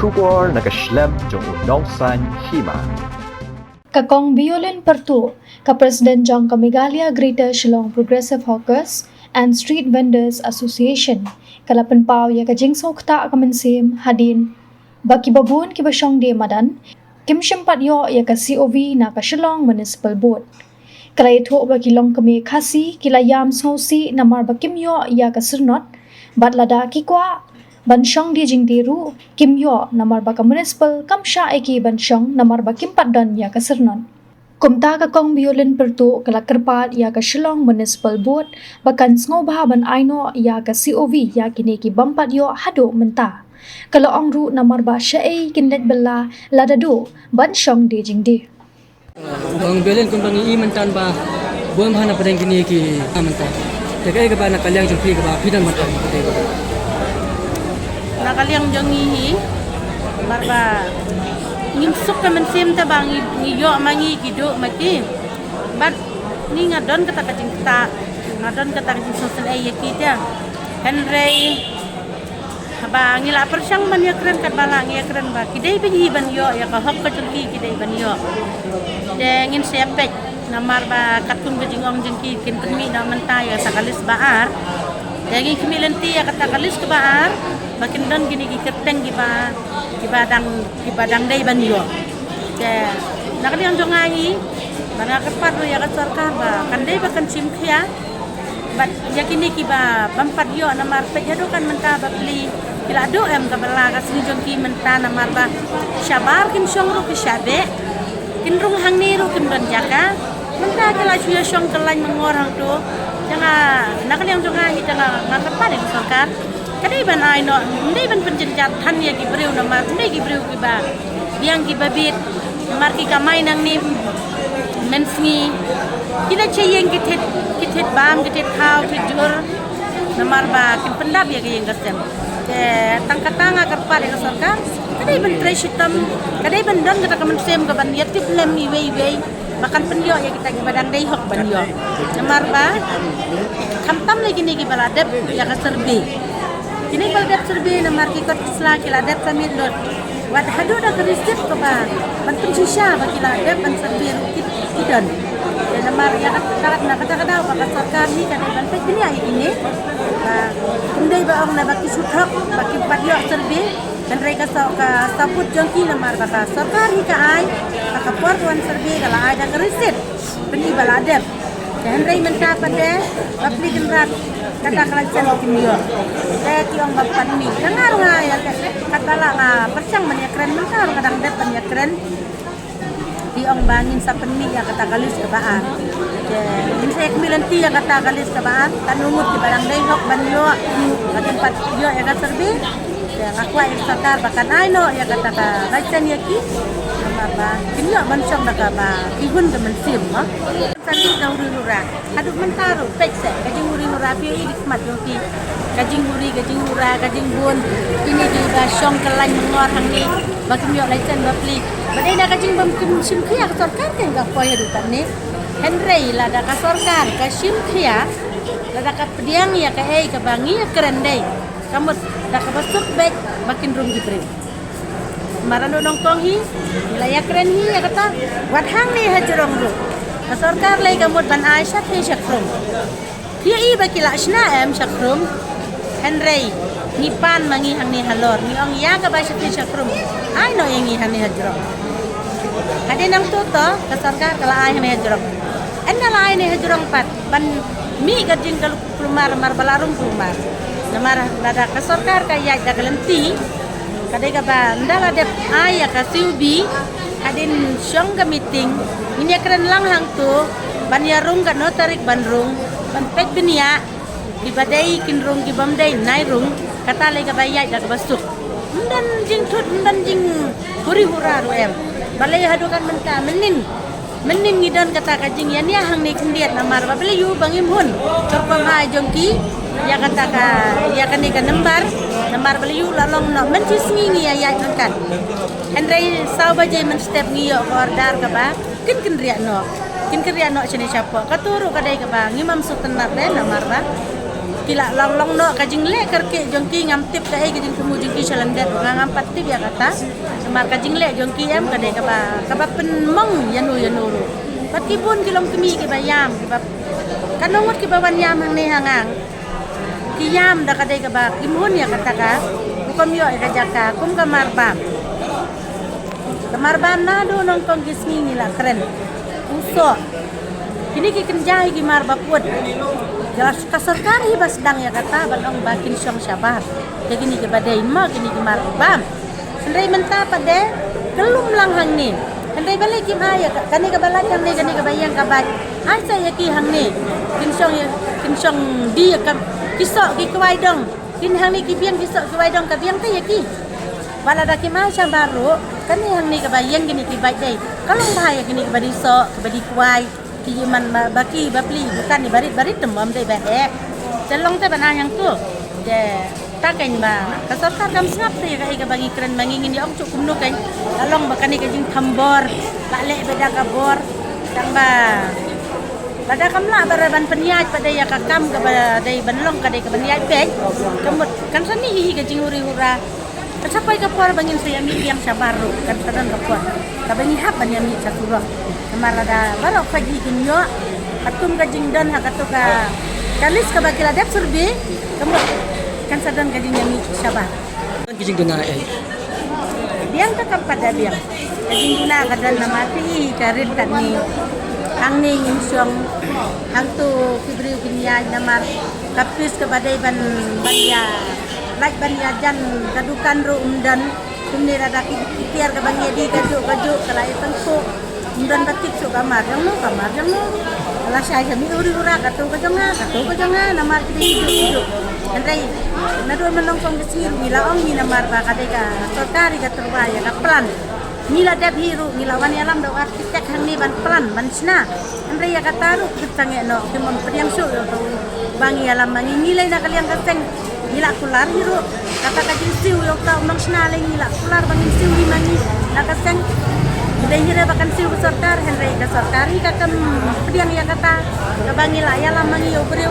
Shubor nakaslem jong unongsan hima. Kakong Violin Pertu, ka-President Jong Kamigalia Greater Shillong Progressive Hawkers and Street Vendors Association, kalapan pao ya kajing sokta kamansim hadin, baki babun kibasyong di madan, kim syempat yo ya ka COV na ka Shillong Municipal Board. Kalay ito bakilong kami kasi kilayam sosi na marbakim yo ya ka sernot, bat lada kikwa, bansyong di jing diru, kim yo na marbaka municipal kamsya eki bansyong na marbakim padon ya ka sernon. Kumta kakong Violin Pertu kalakerpat ya ka Shillong Municipal Board, bakan sngobahaban aino ya ka COV ya kini ki bampat yo hado menta. Kalau ang ru na marba siya ay kinlet bela ladado bansyong di jing di. Ang Violin kung bangi imantan ba buwan bahana pa rin kini ki amanta. Tegay ka ba nakalyang jumpi ka ba pidan mata. Nakaliang jangihi marba nginsuk ka man sim ta bang ngiyo mangi gido mati bat ni ngadon kata kacing ta ngadon kata kacing sosial ay kita Henry ba ngila persyang man ya keren kat bala ya keren ba kidai benyi ban yo ya ka hok ka jengki kidai ban yo de ngin sepek namar ba katun ke jingong jengki kin temi na menta ya sakalis baar de ngin kimilenti ya kata kalis ke baar makin don gini keteng gibadang dai ban yo je nakali ang jongai bana kepat ya ka sarkar ba kandai bakan simkhia bat yakini kiba bampat yo namar pejado kan menta ba beli kila do em ka bala ka sini jongki menta namar ba syabar kim syongru ke syabe kin rung hang niru kim don jaka menta kila suya syong kelai mengorang tu jangan nakali ang jongai jangan ngakepat di sarkar kadai ban ai no ndai ban penjenjat han ya ki breu na mar ndai ki breu ki ba biang ki babit mar ki kamai nang ni mensni kila cheyeng ki thet bam ki thet khau ki jur na mar ba ki pendap ya ki yang gasem ke tangkatanga kerpa de sarkar kadai ban treshitam kadai ban don kata kamen sem ka ban yatip lem mi wei makan penyo ya kita ki badang dai hok ban yo na mar ba kamtam lagi ni ki baladep ya ka serbi kini baldat serbi na markikot isla kiladat samit lot wad hadu da krisip ko ba ban pensisya ba kiladat ban serbi rukit kidon dan mar ya kata ba sarkar ni kan ban pek dunia ini ba indai ba ang na baki suthak baki padyo serbi dan reka ka sabut jongki na mar ba sarkar hi ka ai ka por wan serbi kala ai da krisip beni baladat dan rei menta pade apli genrat kata kalancen kimio saya tiong bapan mi dengar ya kata la percang man ya keren mentar kadang depan ya keren tiong bangin sa penmi ya kata kalis ke baan je saya kemilanti ya kata kalis ke baan tanumut di barang dai hok banyo tempat yo ya kata serbi ya ngakwa sakar bakan aino ya kata ka racen ya ki apa kimio mancong daga ba ihun ke mensim ha sani gauri nura aduk mentaru pekse kajing uri nura pi hikmat yoki kajing uri kajing ura kajing bun ini di ba syong kelai mengor hang ni bakim yo laicen bapli badai na kajing bam kim sim khia ka sarkar ke ga poy hadutan ni Henry la da ka sarkar ka sim khia la da ka pediang ya ka ei ka bangi ya keren dei kamut da ka basuk bek bakin rum gibre marano nongkong hi nilai keren hi ya kata wat hang ni hajrong ru sarkar lay gamot ban Aisyah ni syakrum dia i bakila asna em syakrum Henry ni pan mangi hang ni halor ni ong ya ka ba syakrum ai no yengi hang ni hajrong ade nang to ka sarkar kala ai hang ni hajrong anna la ai ni hajrong pat ban mi gajing kal plumar mar balarum plumar namar lada ka sarkar ka ya da galenti kadai ka ba ndala dep ay ka siubi adin syong ka meeting ini keren lang hang tu banyarung ka no tarik banrung ban pet benia di badai kinrung ki bamdai nairung kata lai ka bayai da basuk dan jing thut dan jing huri hura ru em balai hadukan menta menin ngidon kata ka jing ya ni hang ni kendiat namar ba beli yu bangim hun torpam ai jongki ya kata ka ya kan ni ka namar beli yu lalong no mencis ngi ya kan Henry sau baje men step ngi yo ordar ka ba kin riak no sini siapa katuru kadai ka ba ngimam sutenat le namar ba kila long no kajing le kerke jongki ngam tip ka kajing kemu jongki chalandet ngam patip ya kata semar kajing le jongki em ka de ka ba pen mong yanu ru pat kibun kilom kemi ki bayam ki ba kanongot ki bawan yam hang ne hangang ki yam da ka de ka ba kimun ya kata ka bukom yo ka jaka kum kamar bam na do nong kong gisni nila keren uso kini ki kenjai ki mar baput jelas kasarkari bas dang ya kata banong bakin syong syabar ya kini ke badai ma kini ke mar bam sendai menta pade kelum lang hang ni sendai balik ki ma ya kani ke balak hang ni kani ke bayang ka bat ai sa ya ki hang ni kin syong di ka kisok ki kwai dong kin hang ni ki biang kisok kwai dong ka biang te ya ki bala da ki ma baru kani hang ni ke bayang kini ki bai dai kalau bahaya kini ke badi sok ke badi kwai kiman baki bapli bukan ni barit demam dai bae celong teh bana yang tu je taken ba kasarkar kam sngap teh kai ka bagi keren mangingin ya om cukum nu kan along bakani ka jing thambor lale beda kabor tang ba pada kamla baraban peniaj pada ya kakam ka dai banlong ka dai ka peniaj pe kemut kan sani hi ka jing uri hura sampai ke por bangin saya mi yang sabaru kan tadan ke por ka bangi hap ban mi saturah marada barok pagi kinyo atum ka jingdan hakatu ka kalis ka bakila dep surbi kamu kan sadan ka jing mi sabar kan kijing duna biang ka pada biang kajing duna kadan na mati karin kan ni ang ni insyong ang tu kibriu kinyay namar kapis ka badai ban ya like ban ya jan kadukan ro umdan kumni rada kipiar ka bangi di kaju kala itengku umdan batik su kamar jang no ala saya kami uri-ura katu ka jonga namar kidi hidup andai nadu menongkong kesir mila ong ni namar ba kadeka sorkari ka terwaya ka plan mila dab hiru mila wan alam do arsitek hang ni ban plan ban sna andai ya kataru kitange no kimon priang su to bangi alam mangi nilai na kalian kaseng mila kular hiru kata kajin siu yo ta nong sna le mila kular bangi siu di mangi na kaseng dai hira bakan siu sorkar henry ka sorkari ka kam priang ya kata ka bangi la ya alam mangi yo breu